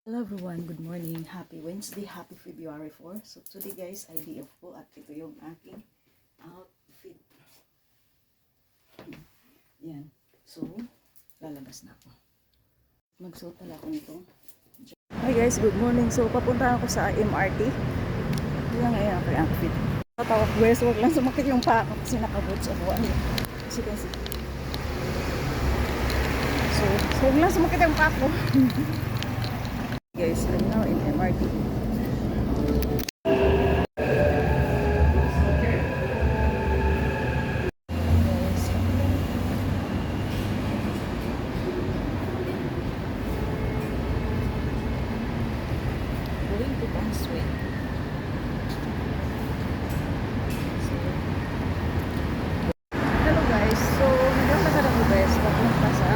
Hello everyone, good morning. Happy Wednesday, happy February 4. So today guys, IDF po at ito yung aking outfit. Yan. So, lalabas na ako. Magsuot pala ako nito. Hi guys, good morning. So, papunta ako sa MRT. Yan ngayon ang aking outfit. Tatawag guys, huwag lang sumakit yung paa ko kasi nakaboots ako. Kasi. So, huwag lang sumakit yung paa ko. Guys, I'm now in MRT. Going to Pangsway. Hello guys, so naglalakad ako guys papunta sa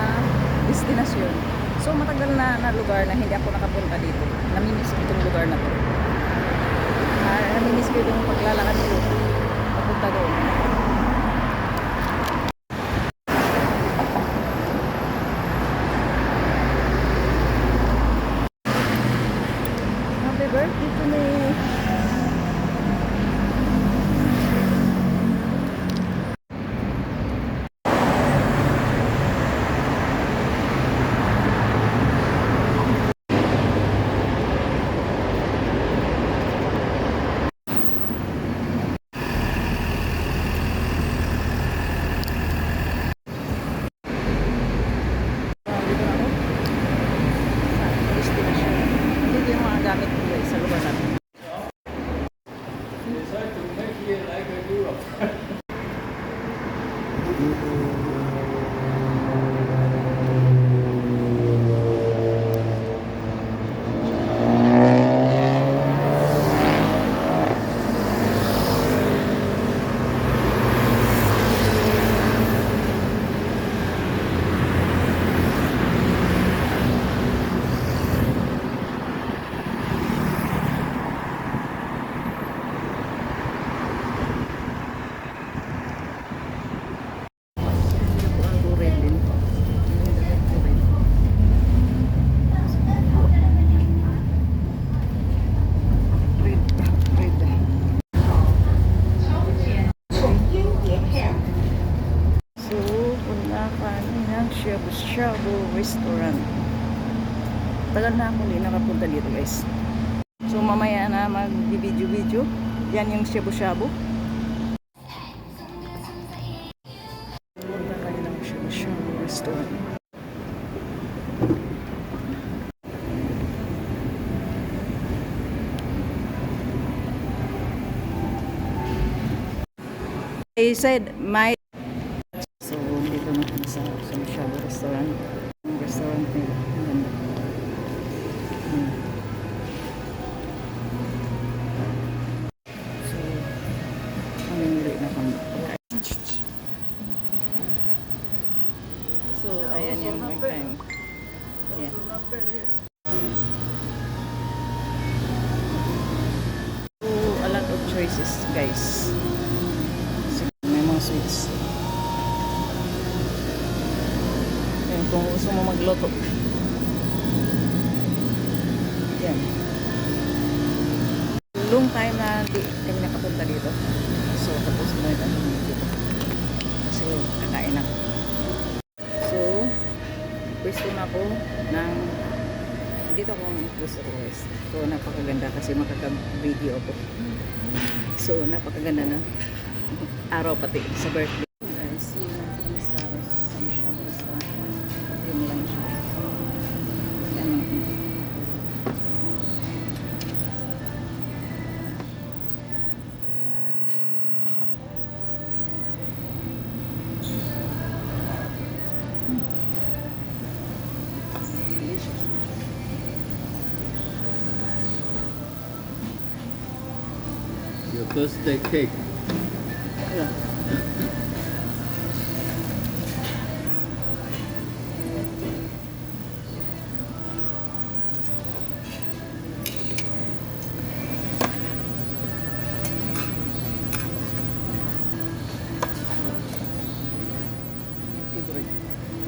destinasyon. So matagal na lugar na hindi ako nakapunta dito. Namimiss ko itong lugar na to. Namimiss ko itong paglalakad ko papunta doon. Happy birthday to me! Gamit ko guys sa lugar natin. Shabu Restaurant. Tagal na ako din nakapunta dito guys. So mamaya na mag-video. Yan yung Shabu Shabu. Punta kayo ng Shabu Shabu Restaurant. They said my dito na sa Shabu Restaurant. Yung restaurant nila. Ang ganda. So, mamimili na kami. So, ayan yung time. Yeah. So, a lot of choices guys. So, may mga sweets. Kung gusto mo magluto. Yan. Long time na di kami nakapunta dito. So, tapos na ito dito. Kasi kakain ako. So, pwesto na ako ng dito ako ng pwesto ko guys. So, napakaganda kasi makaka-video ako. So, napakaganda na araw pati sa birthday. Guys, yun natin sa Shabu Restaurant. Yung lunch. Yan. Delicious. Your birthday cake. Yeah.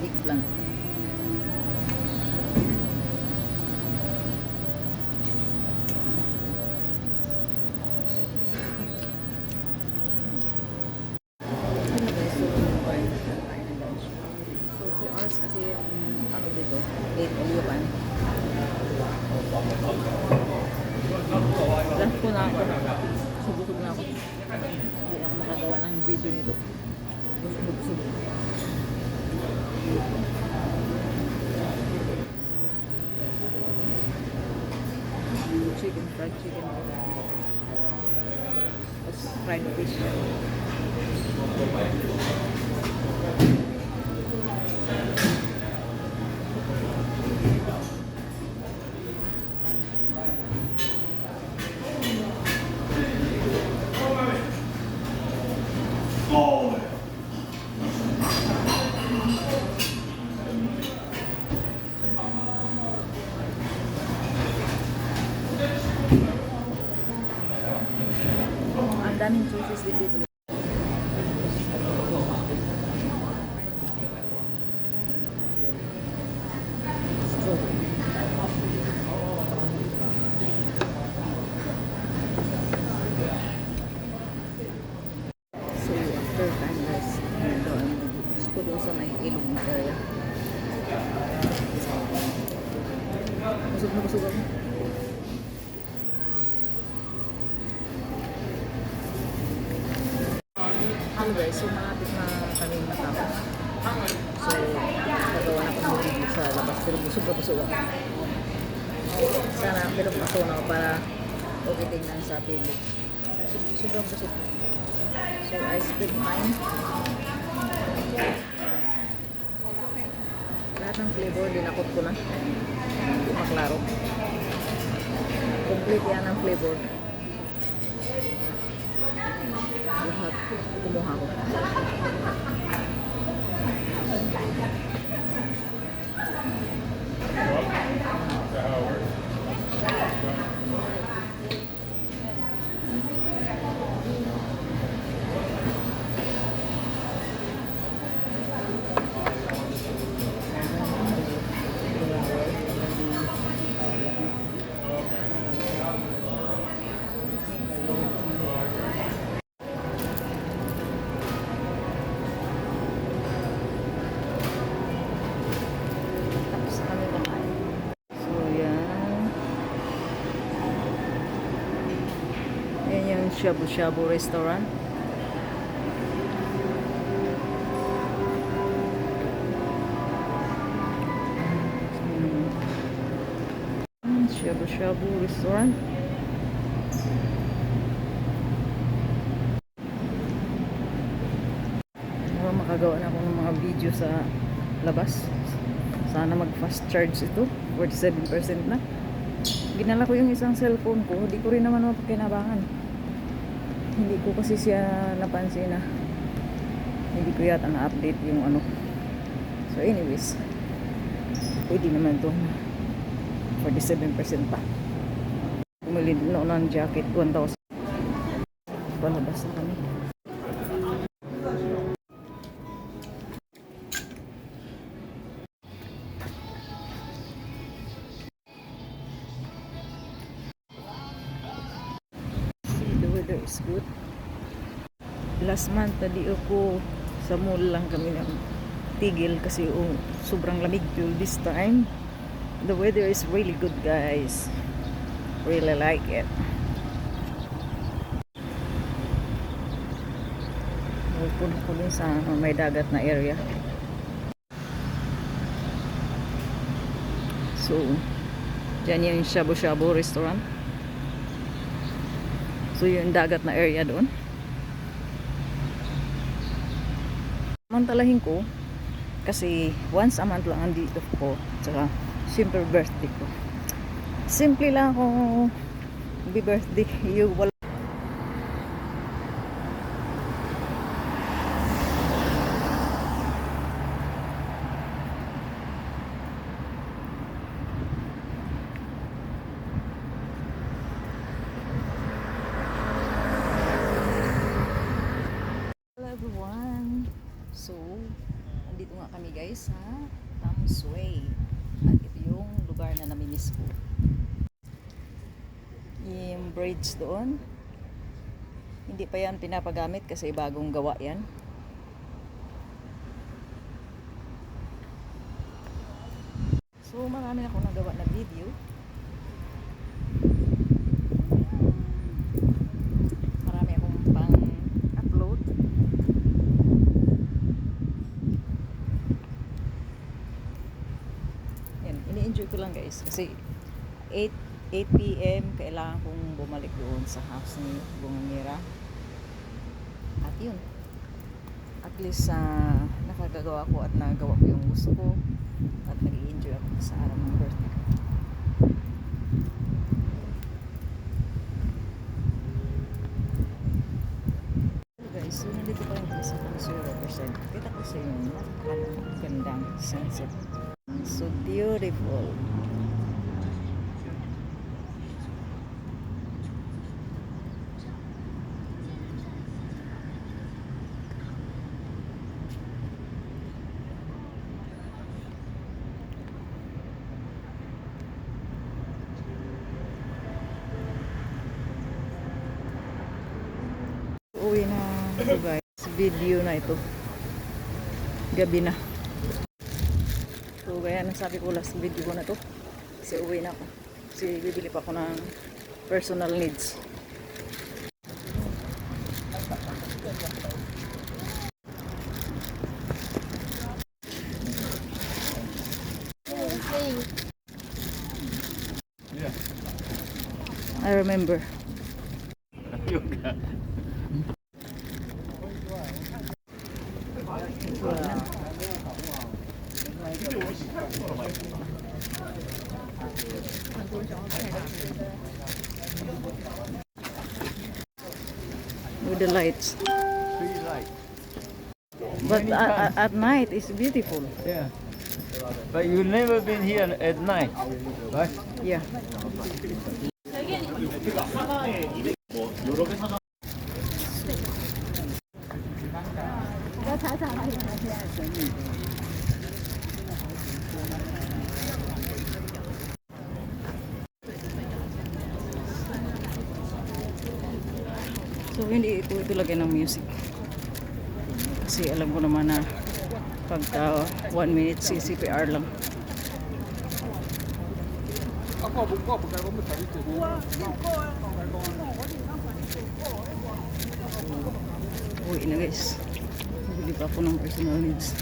Eggplant. Last ko na ako. Subusog na ako. Hindi ako makagawa ng video nito. Busog. Chicken, fried chicken. Tapos fried fish. Ang daming choices dito. So, after time guys, doon ko doon sa may ilog na area. Busog na busog ako. Hello guys, so malapit na kami matapos. So, nagawa na ko ng video sa labas pero busog na busog ako. Sana pero pasok na ako para okay tingnan sa pilig. Sobrang busog. So, I spent time. Lahat ng flavor, dinakot ko na. Hindi maklaro. Complete yan ang flavor. Lahat kumuha ko. Tapos na kami kakain. So, yan. Yan yung Shabu Shabu restaurant. Shabu Shabu restaurant. Makagawa na ako ng mga video sa labas. Sana mag fast charge ito. 47% na. Ginala ko yung isang cellphone ko. Hindi ko rin naman mapakinabangan. Hindi ko kasi siya napansin na hindi ko yata na-update yung ano. So anyways, pwede naman ito. 47% pa. Bumili noon ng jacket. 1,000. Palabas na kami. Weather is good. Last month tadi ako sa mall lang kami ng tigil kasi sobrang lamig. This time the weather is really good guys, really like it. Pupunta ko din sa may dagat na area. So dyan yung Shabu Shabu restaurant. So yung dagat na area doon. Mantalahin ko kasi once a month lang andito ko. Tsaka simple birthday ko. Simple lang ako birthday. Yung wala. Everyone, so andito nga kami guys sa Tamus Way at ito yung lugar na namimiss ko, yung bridge doon hindi pa yan pinapagamit kasi bagong gawa yan. So marami ako nagawa na video Kasi 8 p.m. kailangan kong bumalik doon sa house ni Bungangera. At yun. At least nakagagawa ko at nagawa ko yung gusto ko. At nag-i-enjoy ako sa araw ng birthday ko. Guys, so nandito pa rin ako sa 0%. Kita ko sa inyo, napakagandang sunset. So beautiful. Uwi na ito guys, video na ito, gabi na. So kaya nasabi ko last video ko na to, kasi uwi na ako, kasi bibili pa ako ng personal needs. Yeah. I remember. Yoga. With the lights. Pretty light. But Many times. at night it's beautiful. Yeah. But you've never been here at night, right? Yeah. So hindi ito lagay ng music. Kasi alam ko naman na pagka 1 minute CPR lang. Uwi na guys. Bili pa ako ng personal needs.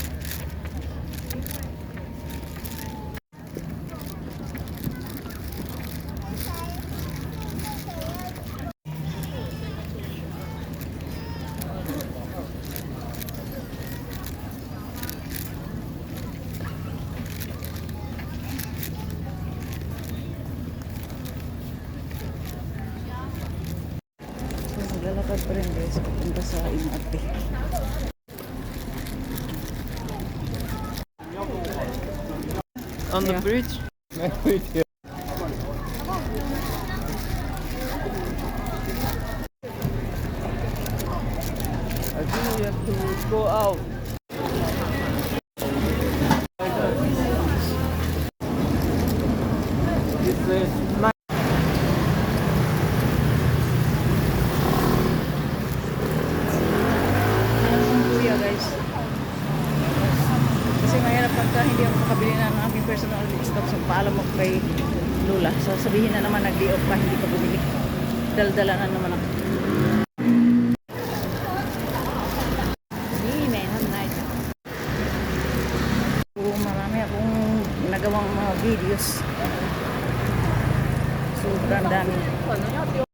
Naglalakad pa rin guys papunta sa Imarte. On the Yeah. bridge? Yeah. I think we have to go out. This is nice. Ang kuya guys. Kasi mahirap pagka hindi ako makabili na ng aking personal stock. So paalam mo kay Lola. So sabihin na naman nag-day off pa, hindi ka bumili. Daldala na naman ako. So marami akong nagawang mga videos. Sobrang dami.